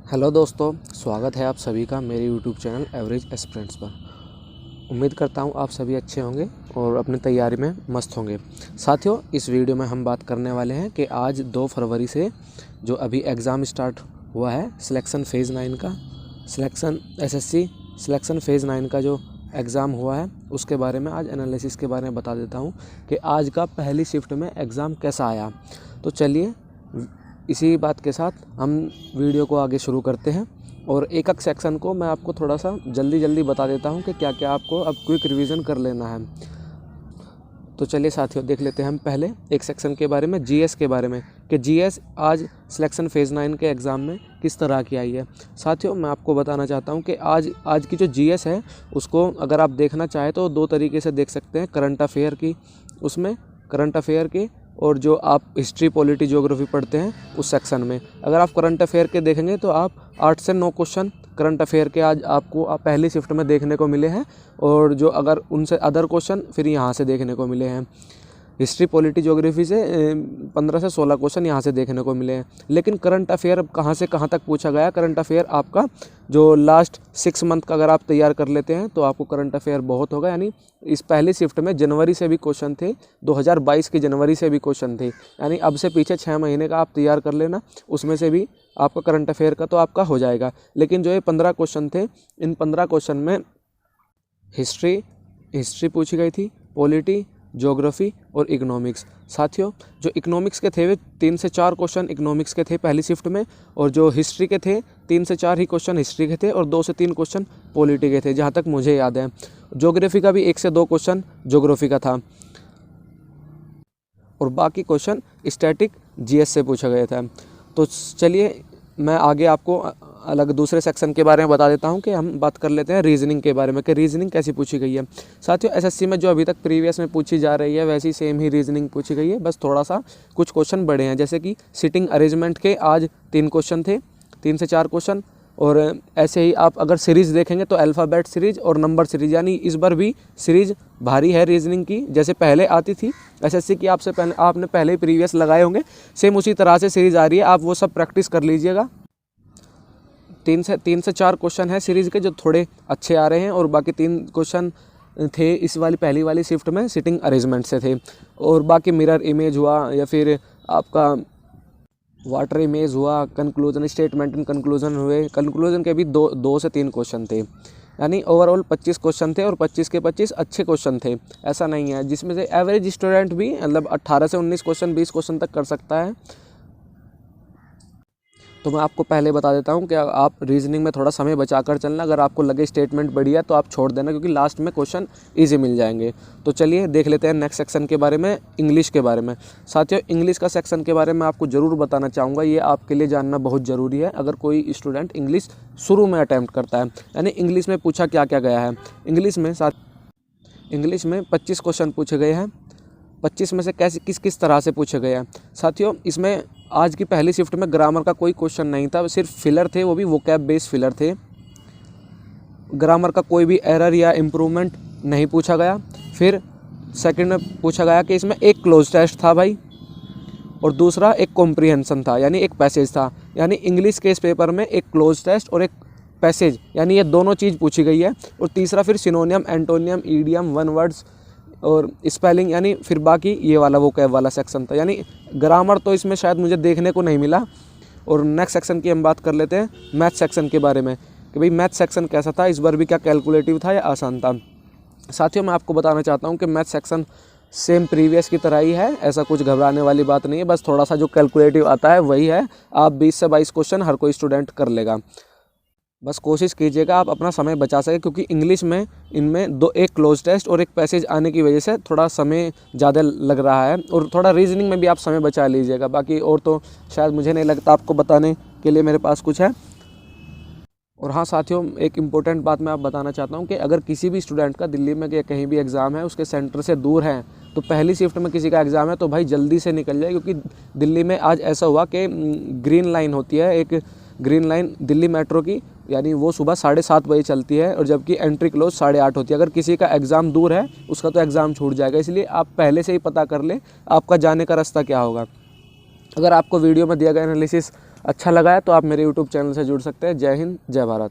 Hello दोस्तों, स्वागत है आप सभी का मेरे यूट्यूब चैनल एवरेज एस्पिरेंट्स पर। उम्मीद करता हूँ आप सभी अच्छे होंगे और अपनी तैयारी में मस्त होंगे। साथियों, इस वीडियो में हम बात करने वाले हैं कि आज 2 फरवरी से जो अभी एग्ज़ाम स्टार्ट हुआ है सिलेक्शन फ़ेज़ 9 का, एसएससी सिलेक्शन फ़ेज़ 9 का जो एग्ज़ाम हुआ है उसके बारे में आज एनालिसिस के बारे में बता देता हूँ कि आज का पहली शिफ्ट में एग्ज़ाम कैसा आया। तो चलिए इसी बात के साथ हम वीडियो को आगे शुरू करते हैं और एक एक सेक्शन को मैं आपको थोड़ा सा जल्दी बता देता हूं कि क्या क्या आपको अब क्विक रिवीजन कर लेना है। तो चलिए साथियों, देख लेते हैं हम पहले एक सेक्शन के बारे में, जीएस के बारे में, कि जीएस आज सिलेक्शन फ़ेज़ 9 के एग्ज़ाम में किस तरह की आई है। साथियों, मैं आपको बताना चाहता हूं कि आज की जो जीएस है उसको अगर आप देखना चाहें तो 2 तरीके से देख सकते हैं। करंट अफेयर की, उसमें करंट अफेयर के, और जो आप हिस्ट्री, पॉलिटी, ज्योग्राफी पढ़ते हैं उस सेक्शन में। अगर आप करंट अफेयर के देखेंगे तो आप 8 से 9 क्वेश्चन करंट अफेयर के आज आपको पहली शिफ्ट में देखने को मिले हैं, और जो अगर उनसे अदर क्वेश्चन फिर यहाँ से देखने को मिले हैं। हिस्ट्री, पॉलिटी, ज्योग्राफी से 15 से 16 क्वेश्चन यहाँ से देखने को मिले हैं। लेकिन करंट अफेयर कहाँ से कहाँ तक पूछा गया? करंट अफेयर आपका जो लास्ट 6 मंथ का अगर आप तैयार कर लेते हैं तो आपको करंट अफेयर बहुत होगा। यानी इस पहली शिफ्ट में जनवरी से भी क्वेश्चन थे, 2022 की जनवरी से भी क्वेश्चन थे। यानी अब से पीछे 6 महीने का आप तैयार कर लेना, उसमें से भी आपका करंट अफेयर का तो आपका हो जाएगा। लेकिन जो ये 15 क्वेश्चन थे, इन 15 क्वेश्चन में हिस्ट्री पूछी गई थी, पॉलिटी, ज्योग्राफी और इकोनॉमिक्स। साथियों, जो इकोनॉमिक्स के थे वे 3 से 4 क्वेश्चन इकोनॉमिक्स के थे पहली शिफ्ट में, और जो हिस्ट्री के थे 3 से 4 ही क्वेश्चन हिस्ट्री के थे और 2 से 3 क्वेश्चन पॉलिटी के थे, जहाँ तक मुझे याद है। ज्योग्राफी का भी 1 से 2 क्वेश्चन ज्योग्राफी का था, और बाकी क्वेश्चन स्टैटिक जीएस से पूछा गया था। तो चलिए मैं आगे आपको अलग दूसरे सेक्शन के बारे में बता देता हूं कि हम बात कर लेते हैं रीजनिंग के बारे में, कि रीजनिंग कैसी पूछी गई है। साथियों, एसएससी में जो अभी तक प्रीवियस में पूछी जा रही है वैसी सेम ही रीजनिंग पूछी गई है, बस थोड़ा सा कुछ क्वेश्चन बढ़े हैं। जैसे कि सिटिंग अरेंजमेंट के आज 3 क्वेश्चन थे, 3 से 4 क्वेश्चन। और ऐसे ही आप अगर सीरीज़ देखेंगे तो अल्फ़ाबेट सीरीज़ और नंबर सीरीज़, यानी इस बार भी सीरीज़ भारी है रीजनिंग की। जैसे पहले आती थी एसएससी की, आपने पहले ही प्रीवियस लगाए होंगे, सेम उसी तरह से सीरीज़ आ रही है। आप वो सब प्रैक्टिस कर लीजिएगा। 3 से 4 क्वेश्चन है सीरीज़ के जो थोड़े अच्छे आ रहे हैं, और बाकी 3 क्वेश्चन थे इस वाली पहली वाली शिफ्ट में सिटिंग अरेंजमेंट से थे। और बाकी मिरर इमेज हुआ, या फिर आपका वाटर इमेज हुआ, कंक्लूजन, स्टेटमेंट एंड कंक्लूजन हुए। कंक्लूजन के भी 2 से 3 क्वेश्चन थे। यानी ओवरऑल 25 क्वेश्चन थे, और 25 के 25 अच्छे क्वेश्चन थे। ऐसा नहीं है, जिसमें से एवरेज स्टूडेंट भी मतलब 18 से 19 क्वेश्चन, 20 क्वेश्चन तक कर सकता है। तो मैं आपको पहले बता देता हूं कि आप रीजनिंग में थोड़ा समय बचाकर चलना। अगर आपको लगे स्टेटमेंट बढ़िया तो आप छोड़ देना, क्योंकि लास्ट में क्वेश्चन इजी मिल जाएंगे। तो चलिए देख लेते हैं नेक्स्ट सेक्शन के बारे में, इंग्लिश के बारे में। साथियों, इंग्लिश का सेक्शन के बारे में आपको ज़रूर बताना चाहूँगा, ये आपके लिए जानना बहुत ज़रूरी है अगर कोई स्टूडेंट इंग्लिश शुरू में अटैम्प्ट करता है। यानी इंग्लिश में पूछा क्या क्या गया है। इंग्लिश में 25 क्वेश्चन पूछे गए हैं। 25 में से किस तरह से पूछे गए हैं। साथियों, इसमें आज की पहली शिफ्ट में ग्रामर का कोई क्वेश्चन नहीं था, सिर्फ फिलर थे, वो भी वोकैब बेस्ड फिलर थे। ग्रामर का कोई भी एरर या इम्प्रूवमेंट नहीं पूछा गया। फिर सेकंड में पूछा गया कि इसमें एक क्लोज टेस्ट था भाई, और दूसरा एक कॉम्प्रिहेंशन था, यानी एक पैसेज था। यानी इंग्लिश के इस पेपर में एक क्लोज टेस्ट और एक पैसेज, यानी ये दोनों चीज़ पूछी गई है। और तीसरा फिर सिनोनियम, एंटोनियम, ईडियम, वन वर्ड्स और स्पेलिंग, यानी फिर बाकी ये वाला वोकैब वाला सेक्शन था। यानी ग्रामर तो इसमें शायद मुझे देखने को नहीं मिला। और नेक्स्ट सेक्शन की हम बात कर लेते हैं मैथ सेक्शन के बारे में, कि भाई मैथ सेक्शन कैसा था, इस बार भी क्या कैलकुलेटिव था या आसान था। साथियों, मैं आपको बताना चाहता हूँ कि मैथ सेक्शन सेम प्रीवियस की तरह ही है, ऐसा कुछ घबराने वाली बात नहीं है। बस थोड़ा सा जो कैलकुलेटिव आता है वही है। आप 20 से 22 क्वेश्चन हर कोई स्टूडेंट कर लेगा। बस कोशिश कीजिएगा आप अपना समय बचा सके, क्योंकि इंग्लिश में इनमें एक क्लोज टेस्ट और एक पैसेज आने की वजह से थोड़ा समय ज़्यादा लग रहा है। और थोड़ा रीजनिंग में भी आप समय बचा लीजिएगा। बाकी और तो शायद मुझे नहीं लगता आपको बताने के लिए मेरे पास कुछ है। और हाँ साथियों, एक इम्पोर्टेंट बात मैं आप बताना चाहता हूँ कि अगर किसी भी स्टूडेंट का दिल्ली में या कहीं भी एग्ज़ाम है, उसके सेंटर से दूर है, तो पहली शिफ्ट में किसी का एग्ज़ाम है तो भाई जल्दी से निकल जाए। क्योंकि दिल्ली में आज ऐसा हुआ कि ग्रीन लाइन होती है, एक ग्रीन लाइन दिल्ली मेट्रो की, यानी वो सुबह 7:30 बजे चलती है, और जबकि एंट्री क्लोज 8:30 होती है। अगर किसी का एग्ज़ाम दूर है उसका तो एग्ज़ाम छूट जाएगा। इसलिए आप पहले से ही पता कर लें आपका जाने का रास्ता क्या होगा। अगर आपको वीडियो में दिया गया एनालिसिस अच्छा लगा है तो आप मेरे यूट्यूब चैनल से जुड़ सकते हैं। जय हिंद, जय भारत।